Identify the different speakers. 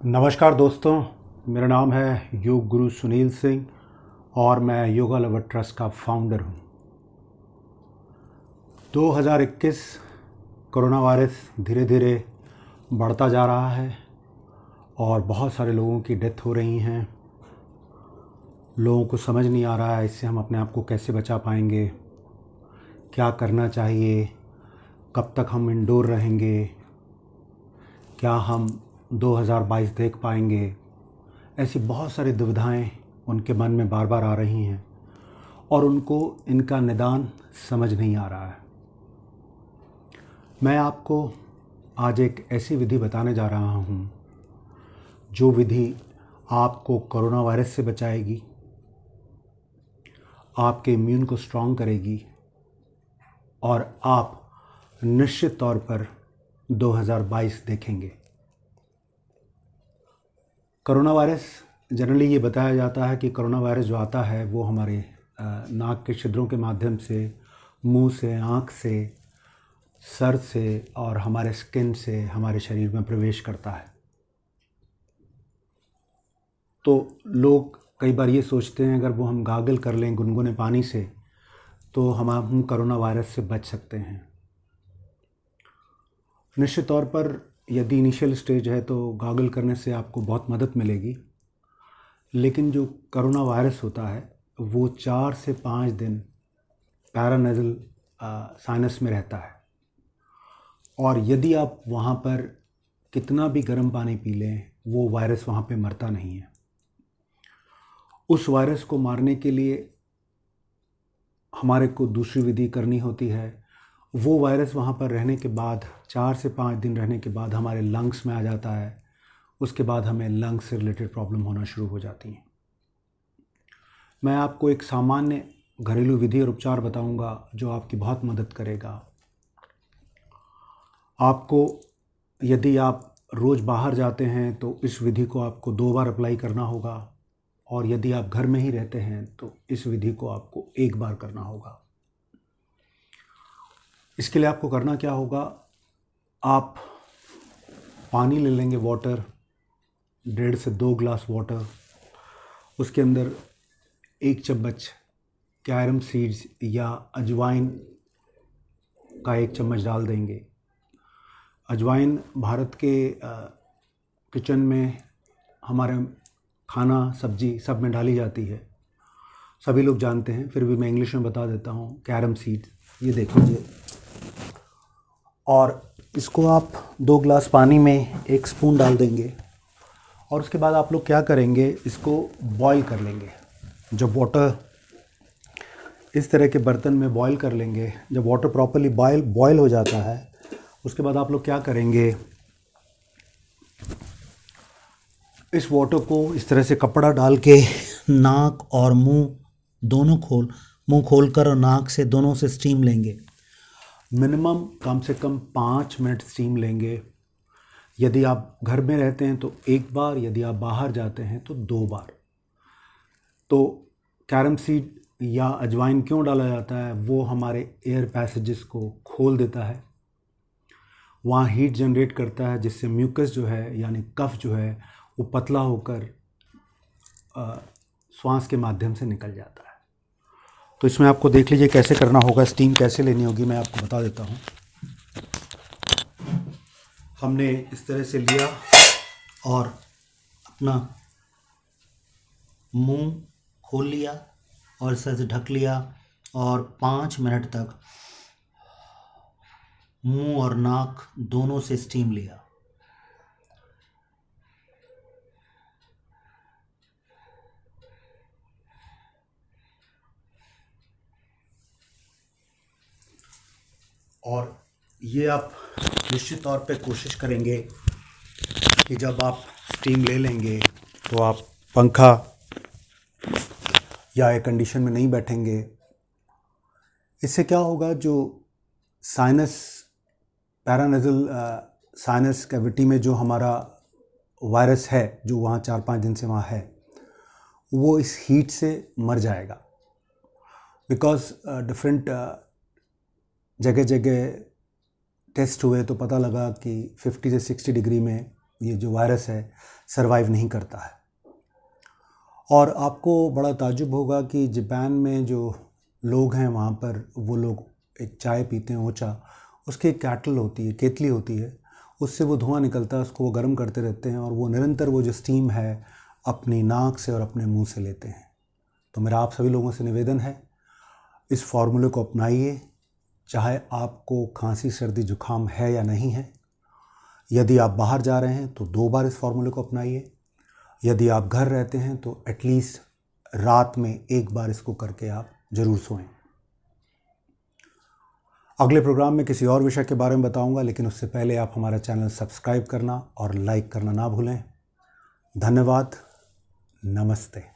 Speaker 1: नमस्कार दोस्तों, मेरा नाम है योग गुरु सुनील सिंह और मैं योगा लवर ट्रस्ट का फाउंडर हूँ। 2021 कोरोना वायरस धीरे धीरे बढ़ता जा रहा है और बहुत सारे लोगों की डेथ हो रही हैं। लोगों को समझ नहीं आ रहा है इससे हम अपने आप को कैसे बचा पाएंगे, क्या करना चाहिए, कब तक हम इंडोर रहेंगे, क्या हम 2022 देख पाएंगे। ऐसी बहुत सारी दुविधाएं उनके मन में बार बार आ रही हैं और उनको इनका निदान समझ नहीं आ रहा है। मैं आपको आज एक ऐसी विधि बताने जा रहा हूं जो विधि आपको कोरोना वायरस से बचाएगी, आपके इम्यून को स्ट्रॉन्ग करेगी और आप निश्चित तौर पर 2022 देखेंगे। कोरोना वायरस जनरली ये बताया जाता है कि कोरोना वायरस जो आता है वो हमारे नाक के छिद्रों के माध्यम से, मुंह से, आँख से, सर से और हमारे स्किन से हमारे शरीर में प्रवेश करता है। तो लोग कई बार ये सोचते हैं अगर वो हम गागल कर लें गुनगुने पानी से तो हम कोरोना वायरस से बच सकते हैं। निश्चित तौर पर यदि इनिशियल स्टेज है तो गागल करने से आपको बहुत मदद मिलेगी, लेकिन जो कोरोना वायरस होता है वो 4 से 5 दिन पैरानेज़ल साइनस में रहता है और यदि आप वहाँ पर कितना भी गर्म पानी पी लें वो वायरस वहाँ पे मरता नहीं है। उस वायरस को मारने के लिए हमारे को दूसरी विधि करनी होती है। वो वायरस वहाँ पर रहने के बाद 4 से 5 दिन रहने के बाद हमारे लंग्स में आ जाता है। उसके बाद हमें लंग्स से रिलेटेड प्रॉब्लम होना शुरू हो जाती हैं। मैं आपको एक सामान्य घरेलू विधि और उपचार बताऊंगा जो आपकी बहुत मदद करेगा। आपको यदि आप रोज़ बाहर जाते हैं तो इस विधि को आपको 2 बार अप्लाई करना होगा और यदि आप घर में ही रहते हैं तो इस विधि को आपको 1 बार करना होगा। इसके लिए आपको करना क्या होगा, आप पानी ले लेंगे, वाटर 1.5 से 2 ग्लास वाटर, उसके अंदर 1 चम्मच कैरम सीड्स या अजवाइन का 1 चम्मच डाल देंगे। अजवाइन भारत के किचन में हमारे खाना सब्जी सब में डाली जाती है, सभी लोग जानते हैं, फिर भी मैं इंग्लिश में बता देता हूँ। कैरम सीड्स, ये देख लीजिए, और इसको आप 2 ग्लास पानी में 1 स्पून डाल देंगे और उसके बाद आप लोग क्या करेंगे, इसको बॉईल कर लेंगे। जब वाटर इस तरह के बर्तन में बॉईल कर लेंगे, जब वाटर प्रॉपर्ली बॉईल हो जाता है, उसके बाद आप लोग क्या करेंगे, इस वाटर को इस तरह से कपड़ा डाल के नाक और मुंह दोनों मुंह खोलकर और नाक से दोनों से स्टीम लेंगे। मिनिमम कम से कम 5 मिनट स्टीम लेंगे। यदि आप घर में रहते हैं तो 1 बार, यदि आप बाहर जाते हैं तो 2 बार। तो कैरम सीड या अजवाइन क्यों डाला जाता है, वो हमारे एयर पैसेजेस को खोल देता है, वहाँ हीट जनरेट करता है, जिससे म्यूकस जो है यानी कफ जो है वो पतला होकर श्वास के माध्यम से निकल जाता है। तो इसमें आपको देख लीजिए कैसे करना होगा, स्टीम कैसे लेनी होगी, मैं आपको बता देता हूँ। हमने इस तरह से लिया और अपना मुंह खोल लिया और इस तरह से ढक लिया और 5 मिनट तक मुंह और नाक दोनों से स्टीम लिया। और ये आप निश्चित तौर पे कोशिश करेंगे कि जब आप स्टीम ले लेंगे तो आप पंखा या एयर कंडीशन में नहीं बैठेंगे। इससे क्या होगा, जो साइनस पैरानेज़ल साइनस कैविटी में जो हमारा वायरस है, जो वहाँ 4-5 दिन से वहाँ है, वो इस हीट से मर जाएगा। बिकॉज डिफरेंट जगह जगह टेस्ट हुए तो पता लगा कि 50 से 60 डिग्री में ये जो वायरस है सरवाइव नहीं करता है। और आपको बड़ा ताज्जुब होगा कि जापान में जो लोग हैं वहाँ पर वो लोग एक चाय पीते हैं ओचा, उसकी एक केतली होती है, उससे वो धुआं निकलता है, उसको वो गर्म करते रहते हैं और वो निरंतर वो जो स्टीम है अपनी नाक से और अपने मुंह से लेते हैं। तो मेरा आप सभी लोगों से निवेदन है, इस फॉर्मूले को अपनाइए, चाहे आपको खांसी सर्दी जुकाम है या नहीं है। यदि आप बाहर जा रहे हैं तो 2 बार इस फॉर्मूले को अपनाइए। यदि आप घर रहते हैं तो एटलीस्ट रात में 1 बार इसको करके आप ज़रूर सोएं। अगले प्रोग्राम में किसी और विषय के बारे में बताऊंगा, लेकिन उससे पहले आप हमारा चैनल सब्सक्राइब करना और लाइक करना ना भूलें। धन्यवाद। नमस्ते।